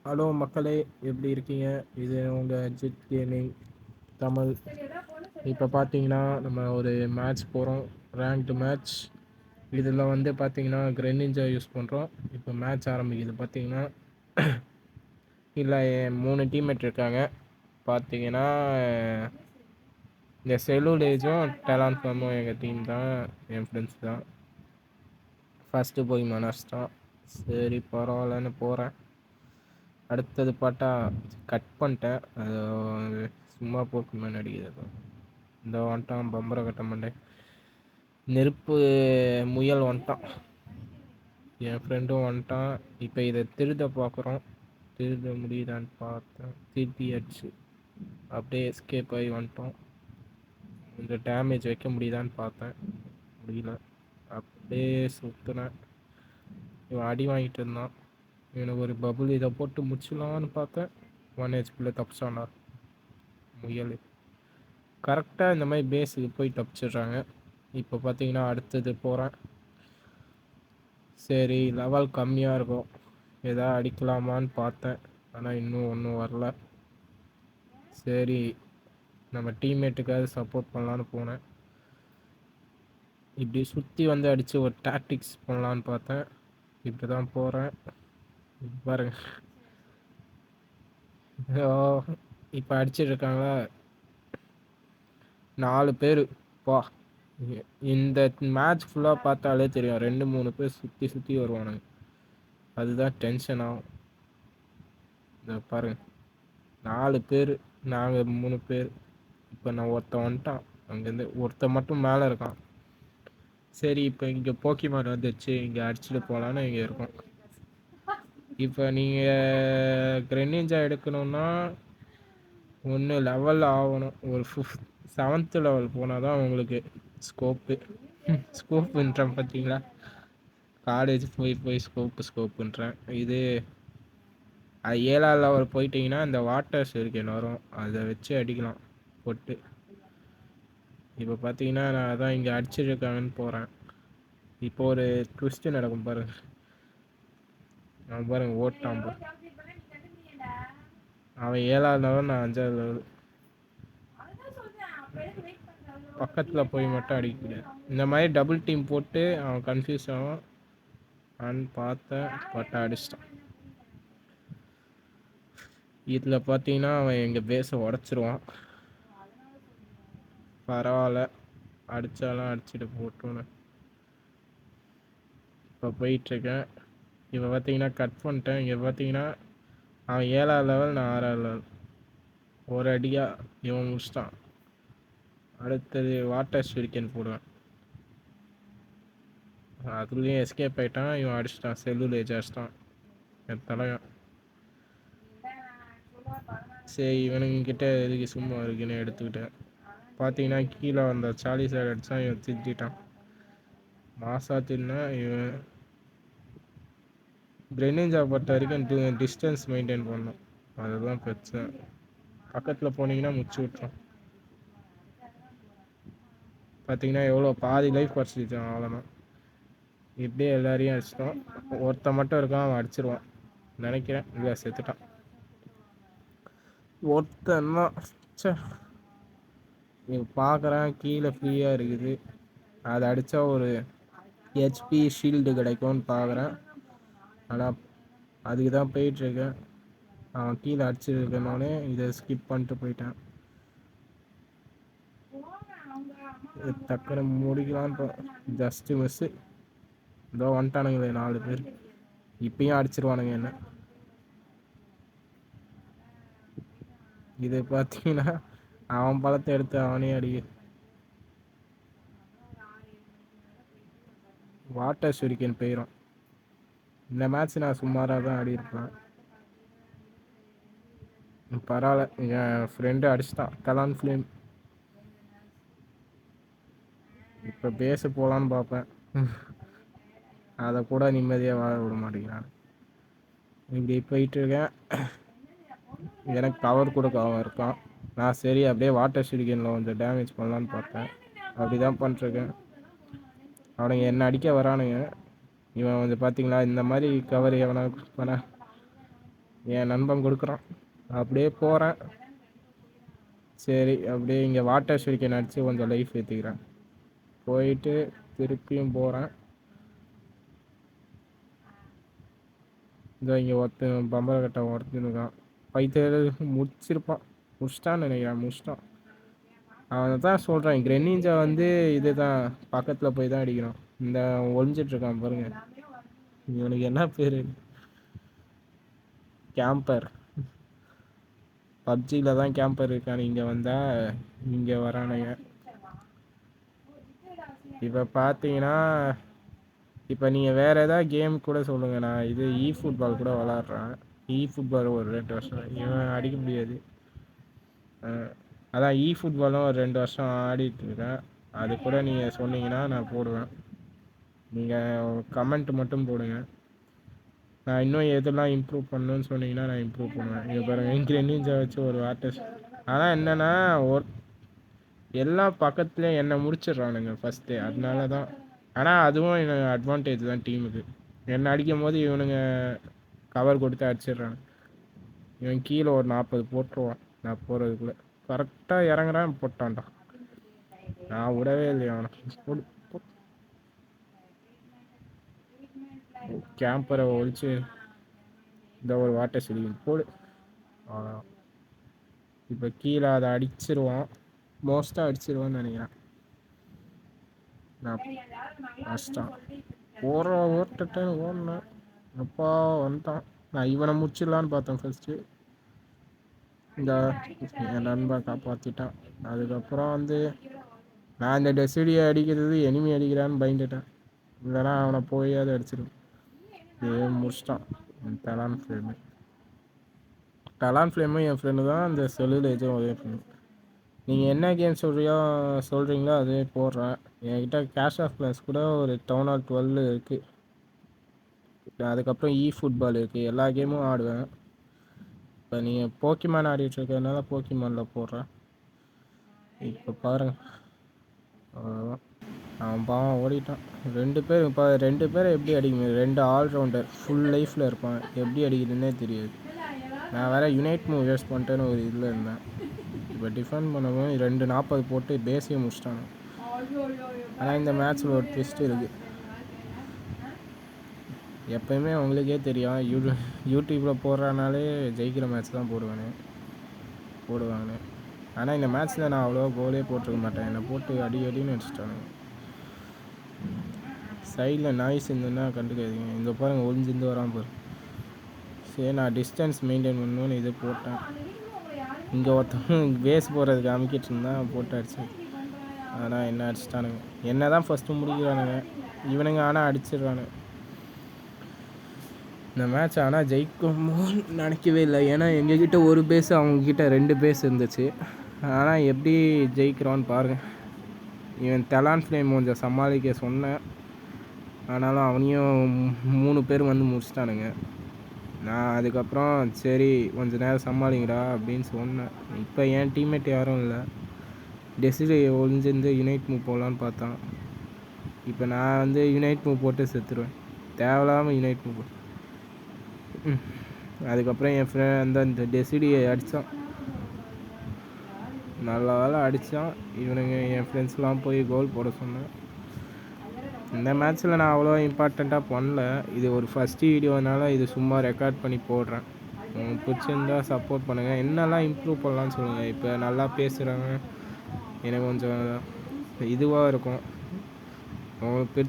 Hello மக்களே, எப்படி இருக்கீங்க? இது உங்கள் ஜிட் கேமிங் தமிழ். இப்போ பார்த்தீங்கன்னா நம்ம ஒரு மேட்ச் போகிறோம், ரேங்க்டு மேட்ச். இதில் வந்து பார்த்தீங்கன்னா கிரெனிஞ்சா யூஸ் பண்ணுறோம். இப்போ மேட்ச் ஆரம்பிக்குது. பார்த்தீங்கன்னா இல்லை 3 டீம்மேட் இருக்காங்க. பார்த்தீங்கன்னா இந்த செலூலேஜும் டெலான்ஃபார்மும் எங்கள் டீம் தான், என் ஃப்ரெண்ட்ஸ் தான். ஃபஸ்ட்டு போய் மனஸ்தான். சரி பரவாயில்லன்னு போகிறேன். அடுத்தது பார்த்தா கட் பண்ணிட்டேன். அது சும்மா போக்கு மேலே அடிக்கிறது. இந்த வந்துட்டான் பம்பரை கட்ட மாட்டேன். நெருப்பு முயல் வந்துட்டான், என் ஃப்ரெண்டும் வந்துட்டான். இப்போ இதை திருட பார்க்குறோம். திருட முடியுதான்னு பார்த்தேன், திருப்பியாச்சு. அப்படியே எஸ்கேப் ஆகி வந்துட்டோம். இந்த டேமேஜ் வைக்க முடியுதான்னு பார்த்தேன், முடியல. அப்படியே சுற்றுனேன். இவன் அடி வாங்கிட்டு இருந்தான். எனக்கு ஒரு பபுள் இதை போட்டு முடிச்சிடலான்னு பார்த்தேன். 1 ஹெச்பியில் தப்பிச்சானா முயல். கரெக்டாக இந்த மாதிரி பேஸுக்கு போய் தப்பிச்சிடுறாங்க. இப்போ பார்த்தீங்கன்னா அடுத்தது போகிறேன். சரி லெவல் கம்மியாக இருக்கும், எதாவது அடிக்கலாமான்னு பார்த்தேன். ஆனால் இன்னும் ஒன்றும் வரல. சரி நம்ம டீம்மேட்டுக்காவது சப்போர்ட் பண்ணலான்னு போனேன். இப்படி சுற்றி வந்து அடித்து ஒரு டாக்டிக்ஸ் பண்ணலான்னு பார்த்தேன். இப்படி தான் போகிறேன் பாருங்க. இப்போ அடிச்சிட்டு இருக்காங்களா 4 பேர். பா, இந்த மேட்ச் ஃபுல்லாக பார்த்தாலே தெரியும், 2-3 பேர் சுற்றி சுற்றி வருவானுங்க. அதுதான் டென்ஷன் ஆகும். இந்த பாருங்க, 4 பேர், நாங்கள் 3 பேர். இப்போ நான் ஒருத்தன் வந்துட்டான், அங்கேருந்து ஒருத்தன் மட்டும் மேலே இருக்கான். சரி இப்போ இங்கே போக்கிமான் வந்துடுச்சு, இங்கே அடிச்சுட்டு போகலான்னு இங்கே இருக்கோம். இப்போ நீங்கள் கிரெனிஞ்சா எடுக்கணும்னா ஒன்று லெவல் ஆகணும். ஒரு 7th லெவல் போனால் தான் உங்களுக்கு ஸ்கோப்பு. ஸ்கோப்புன்றேன் பார்த்தீங்களா, காலேஜ் போய் ஸ்கோப்புன்றேன். இது 7th லெவல் போயிட்டீங்கன்னா இந்த வாட்டர் ஷெரிக்கன் வரும், அதை வச்சு அடிக்கலாம் போட்டு. இப்போ பார்த்தீங்கன்னா நான் அதான் இங்கே அடிச்சிருக்காங்கன்னு போகிறேன். இப்போ ஒரு ட்விஸ்ட்டு நடக்கும் பாருங்க. நான் பாருங்க ஓட்டான் பாரு. அவன் 7th லெவல், நான் 5th லெவல். பக்கத்தில் போய் மட்டும் அடிக்கக்கூடாது. இந்த மாதிரி டபுள் டீம் போட்டு அவன் கன்ஃபியூஸ் ஆவான் பார்த்தேன். பட்டா அடிச்சிட்டான். இதில் பார்த்தீங்கன்னா அவன் எங்கள் பேஸை உடச்சிருவான். பரவாயில்ல, அடித்தாலும் அடிச்சுட்டு போட்டோன்னு இப்போ போயிட்டுருக்கேன். இப்போ பார்த்தீங்கன்னா கட் பண்ணிட்டேன். இங்கே பார்த்தீங்கன்னா அவன் 7th லெவல், நான் 6th லெவல். ஒரு அடியாக இவன் முடிச்சிட்டான். அடுத்தது வாட்டர் ஷூரிக்கன் போடுவேன். அதுலேயும் எஸ்கேப் ஆகிட்டான். இவன் அடிச்சிட்டான், செல்லுலேஜ் அடிச்சிட்டான் என் தலைவன். சரி இவனுங்கிட்ட எதுக்கு சும்மா இருக்குன்னு எடுத்துக்கிட்டேன். பார்த்தீங்கன்னா கீழே வந்த சாலி சைடு அடித்தான், இவன் திட்டான். மாசா தின்னா இவன். கிரெனிஞ்சா பொறுத்த வரைக்கும் டிஸ்டன்ஸ் மெயின்டைன் பண்ணணும், அதுதான் பிரச்சனை. பக்கத்தில் போனீங்கன்னா முடிச்சு விட்ரும். பார்த்தீங்கன்னா எவ்வளோ பாதி லைஃப் குறைச்சிட்டான், அவ்வளோதான். இப்படியே எல்லாரையும் அடிச்சிட்டோம். ஒருத்தன் மட்டும் இருக்கான், அவன் அடிச்சிருவான் நினைக்கிறேன். இல்லை செத்துட்டான் ஒருத்தன்னா. நீ பார்க்குறேன் கீழே ஃப்ரீயாக இருக்குது, அதை அடித்தா ஒரு ஹெச்பி ஷீல்டு கிடைக்கும்னு பார்க்குறேன். ஆனால் அதுக்கு தான் போயிட்டுருக்கேன். அவன் கீழே அடிச்சிருக்கனோடனே இதை ஸ்கிப் பண்ணிட்டு போயிட்டேன். டக்குன்னு முடிக்கலான்னு ஜஸ்ட்டு மிஸ்ஸு. இதோ வந்துட்டானுங்களே 4 பேர். இப்பயும் அடிச்சிருவானுங்க என்ன. இது பார்த்தீங்கன்னா அவன் பழத்தை எடுத்து அவனே அடிக்க. வாட்டர் ஷூரிக்கன் போயிடும். இந்த மேட்ச் நான் சுமாராக தான் ஆடியிருப்பேன். பரவாயில்ல, என் ஃப்ரெண்டு அடிச்சிட்டான் கலான் ஃப்ளேம். இப்போ பேச போகலான்னு பார்ப்பேன், அதை கூட நிம்மதியாக வாழ விட மாட்டேங்கிறான். இப்படி போயிட்டுருக்கேன். எனக்கு கவர் கூட கவர் இருக்கான். நான் சரி அப்படியே வாட்டர் ஷூரிக்கனில் கொஞ்சம் டேமேஜ் பண்ணலான்னு பார்த்தேன். அப்படி தான் பண்ணிட்டுருக்கேன். அவனுங்க என்ன அடிக்க வரானுங்க. இவன் வந்து பார்த்தீங்களா இந்த மாதிரி கவர் எவனா பண்ண. என் நண்பன் கொடுக்குறான். அப்படியே போகிறேன். சரி அப்படியே இங்கே வாட்டர் ஷெரிக்கன் அடித்து கொஞ்சம் லைஃப் ஏற்றிக்கிறேன். போயிட்டு திருப்பியும் போகிறேன். இந்த இங்கே ஒருத்தன் பம்பரை கட்ட ஒருத்தனுக்கான் பைத்தியம் முடிச்சிருப்பான். முடிச்சிட்டான்னு நினைக்கிறேன். முடிச்சிட்டான். அவன் தான் சொல்கிறேன், கிரெனிஞ்சா வந்து இதுதான் பக்கத்தில் போய் தான் அடிக்கணும். இந்த ஒளிஞ்சிட்ருக்கான் பாருங்க. இவனுக்கு என்ன பேர்? கேம்பர். பப்ஜியில் தான் கேம்பர் இருக்கானு. இங்கே வந்தால் இங்கே வரானுங்க. இப்போ பார்த்தீங்கன்னா இப்போ நீங்கள் வேறு ஏதாவது கேம் கூட சொல்லுங்கள். நான் இது ஃபுட்பால் கூட விளாட்றேன். ஃபுட்பால் ஒரு 2 வருஷம் இவன் அடிக்க முடியாது. அதான் ஃபுட்பாலும் ஒரு 2 வருஷம் ஆடிட்டுருக்கேன். அது கூட நீங்கள் சொன்னீங்கன்னா நான் போடுவேன். நீங்கள் கமெண்ட் மட்டும் போடுங்க. நான் இன்னும் எதெல்லாம் இம்ப்ரூவ் பண்ணணுன்னு சொன்னீங்கன்னா நான் இம்ப்ரூவ் பண்ணுவேன். இங்கே பாருங்கள், இன்க்ரீனியன்ஸை வச்சு ஒரு வாட்டர். ஆனால் என்னென்னா எல்லாம் பக்கத்துலேயே என்னை முடிச்சிடுறானுங்க ஃபஸ்ட்டு. அதனால தான். ஆனால் அதுவும் எனக்கு அட்வான்டேஜ் தான் டீமுக்கு. என்னை அடிக்கும் போது இவனுங்க கவர் கொடுத்து அடிச்சிடுறாங்க. இவன் கீழே ஒரு 40 போட்டுருவான் நான் போகிறதுக்குள்ளே. கரெக்டாக இறங்குறான், போட்டான்டா. நான் விடவே இல்லையா அவனை. கேம்பரை ஒழிச்சு இந்த ஒரு வாட்டர் செடிக்கு போடு. இப்போ கீழே அதை அடிச்சிருவான். மோஸ்ட்டாக அடிச்சிருவான்னு நினைக்கிறேன். நான் ஃபஸ்ட்டான் ஓட்டுட்டேன். ஓடினேன். அப்பா வந்துட்டான். நான் இவனை முடிச்சிடலான்னு பார்த்தேன் ஃபஸ்ட்டு. இந்த என் நண்பன் காப்பாற்றிட்டான். அதுக்கப்புறம் வந்து நான் இந்த டெசிடியை அடிக்கிறது எனிமி அடிக்கிறான்னு பயந்துட்டேன். இல்லைனா அவனை போயாவது அடிச்சிடும். இதே முடிச்சிட்டான் டலான் ஃப்ளேமு. டலான் ஃப்ளேமும் என் ஃப்ரெண்டு தான். அந்த செல்லுலேஜும் ஒரே ஃப்ரெண்டு. நீங்கள் என்ன கேம் சொல்கிறீங்களோ அதே போடுறேன். என்கிட்ட கேஷ் ஆஃப் கிளாஸ் கூட ஒரு டவுன் ஹால் 12 இருக்குது. அதுக்கப்புறம் ஃபுட்பால் இருக்குது. எல்லா கேமும் ஆடுவேன். இப்போ நீங்கள் போக்கிமான் ஆடிட்டுருக்கிறதுனால போக்கிமானில் போடுறேன். இப்போ பாருங்கள், அவ்வளோதான். அவன் பாவம் ஓடிட்டான். 2 பேர். இப்போ 2 பேரை எப்படி அடிக்க முடியும்? 2 ஆல்ரவுண்டர் ஃபுல் லைஃப்பில் இருப்பான். எப்படி அடிக்கிறதுனே தெரியாது. நான் வேறு யுனைட் மூவ் யூஸ் பண்ணிட்டேன்னு ஒரு இதில் இருந்தேன். இப்போ டிஃபெண்ட் பண்ணவும் 240 போட்டு பேஸையும் முடிச்சிட்டாங்க. ஆனால் இந்த மேட்ச்சில் ஒரு ட்விஸ்ட் இருக்குது. எப்போயுமே உங்களுக்கே தெரியும், யூடியூப்பில் போடுறனாலே ஜெயிக்கிற மேட்ச் தான் போடுவாங்க. ஆனால் இந்த மேட்ச்சில் நான் அவ்வளோ கோலே போட்டிருக்க மாட்டேன். என்னை போட்டு அடின்னு வச்சுட்டாங்க. சைடில் நாய்ஸ் இருந்ததுன்னா கண்டுக்காதீங்க. இந்த பாருங்கள், ஒளிஞ்சிருந்து வராமல் பாரு. சரி, நான் டிஸ்டன்ஸ் மெயின்டைன் பண்ணணுன்னு இது போட்டேன். இங்கே ஒருத்தவங்க பேஸ் போடுறதுக்கு அமுக்கிட்டு இருந்தால் போட்டு அடிச்சு. ஆனால் என்ன அடிச்சிட்டானுங்க. என்ன தான் ஃபஸ்ட்டு முடிக்கிறானுங்க இவனுங்க. ஆனால் அடிச்சிடுறானுங்க இந்த மேட்ச். ஆனால் ஜெயிக்குமோ நினைக்கவே இல்லை. ஏன்னா எங்ககிட்ட ஒரு பேஸ், அவங்கக்கிட்ட 2 பேஸ் இருந்துச்சு. ஆனால் எப்படி ஜெயிக்கிறான்னு பாருங்கள். இவன் டலான் ஃப்ளேம் கொஞ்சம் சமாளிக்க சொன்னேன். ஆனாலும் அவனையும் 3 பேர் வந்து முடிச்சிட்டானுங்க. நான் அதுக்கப்புறம் சரி கொஞ்சம் நேரம் சமாளிங்கடா அப்படின்னு சொன்னேன். இப்போ என் டீம்மேட் யாரும் இல்லை. டெசிடி ஒழிஞ்சிருந்து யுனைட் மூவ் போகலான்னு பார்த்தான். இப்போ நான் வந்து யுனைட் மூவ் போட்டு செத்துருவேன். தேவையில்லாமல் யுனைட் மூவ். அதுக்கப்புறம் என் ஃப்ரெண்ட் அந்த டெசிடியை அடித்தான். நல்ல வேலை அடித்தான். இவனுங்க என் ஃப்ரெண்ட்ஸ்லாம் போய் கோல் போட சொன்னேன். இந்த மேட்ச்சில் நான் அவ்வளோ இம்பார்ட்டண்ட்டாக பண்ணல. இது ஒரு ஃபஸ்ட்டு வீடியோனால இது சும்மா ரெக்கார்ட் பண்ணி போடுறேன். உங்களுக்கு பிடிச்சிருந்தா சப்போர்ட் பண்ணுங்கள். என்னெல்லாம் இம்ப்ரூவ் பண்ணலான்னு சொல்லுங்கள். இப்போ நல்லா பேசுகிறாங்க, எனக்கு கொஞ்சம் இதுவாக இருக்கும். உங்களுக்கு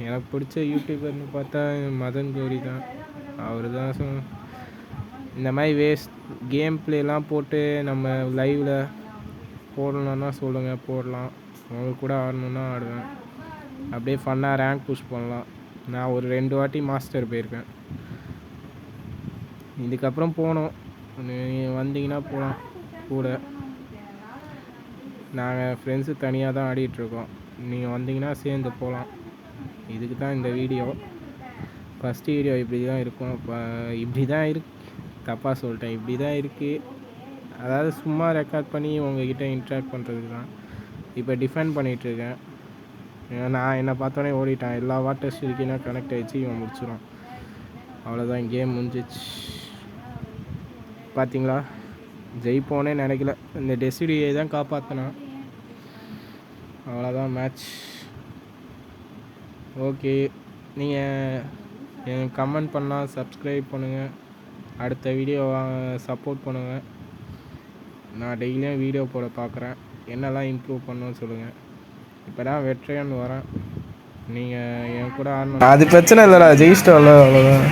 எனக்கு பிடிச்ச யூடியூபர்னு பார்த்தா மதன் கௌரி தான். அவர் தான் இந்த மாதிரி கேம் பிளேலாம் போட்டு நம்ம லைவில் போடணுன்னா சொல்லுங்கள், போடலாம். உங்களுக்கு கூட ஆடணுன்னா ஆடுவேன். அப்படியே ஃபன்னாக ரேங்க் புஷ் பண்ணலாம். நான் ஒரு 2 வாட்டி மாஸ்டர் போயிருக்கேன். இதுக்கப்புறம் போகணும். நீங்கள் வந்தீங்கன்னா போகலாம் கூட. நாங்கள் ஃப்ரெண்ட்ஸு தனியாக தான் ஆடிட்டுருக்கோம். நீங்கள் வந்தீங்கன்னா சேர்ந்து போகலாம். இதுக்கு தான் இந்த வீடியோ. ஃபஸ்ட்டு வீடியோ இப்படி தான் இருக்கும். இப்போ இப்படி தான் தப்பாக சொல்லிட்டேன். இப்படி தான் இருக்குது. அதாவது சும்மா ரெக்கார்ட் பண்ணி உங்கள்கிட்ட இன்ட்ராக்ட் பண்ணுறதுக்கு தான். இப்போ டிஃபெண்ட் பண்ணிகிட்ருக்கேன். நான் என்னை பார்த்தோன்னே ஓடிட்டான். எல்லா வாட்டர் ஸ்டில்கினா கனெக்ட் ஆகிடுச்சு. இவன் முடிச்சிடும். அவ்வளோதான், கேம் முடிஞ்சிச்சு. பார்த்தீங்களா, ஜெயிப்போனே நினைக்கல. இந்த டெசிடியை தான் காப்பாற்றினான். அவ்வளோதான் மேட்ச். ஓகே, நீங்கள் எனக்கு கமெண்ட் பண்ணால் சப்ஸ்கிரைப் பண்ணுங்கள். அடுத்த வீடியோ சப்போர்ட் பண்ணுங்கள். நான் டெய்லியும் வீடியோ போட பார்க்குறேன். என்னெல்லாம் இம்ப்ரூவ் பண்ணணும்னு சொல்லுங்கள். இப்போ தான் வெற்றியான்னு வரேன். நீங்கள் என் கூட ஆடணும். அது பிரச்சனை இல்லைடா, ஜெயிச்சிட்டோம்ல, அவ்வளோதான்.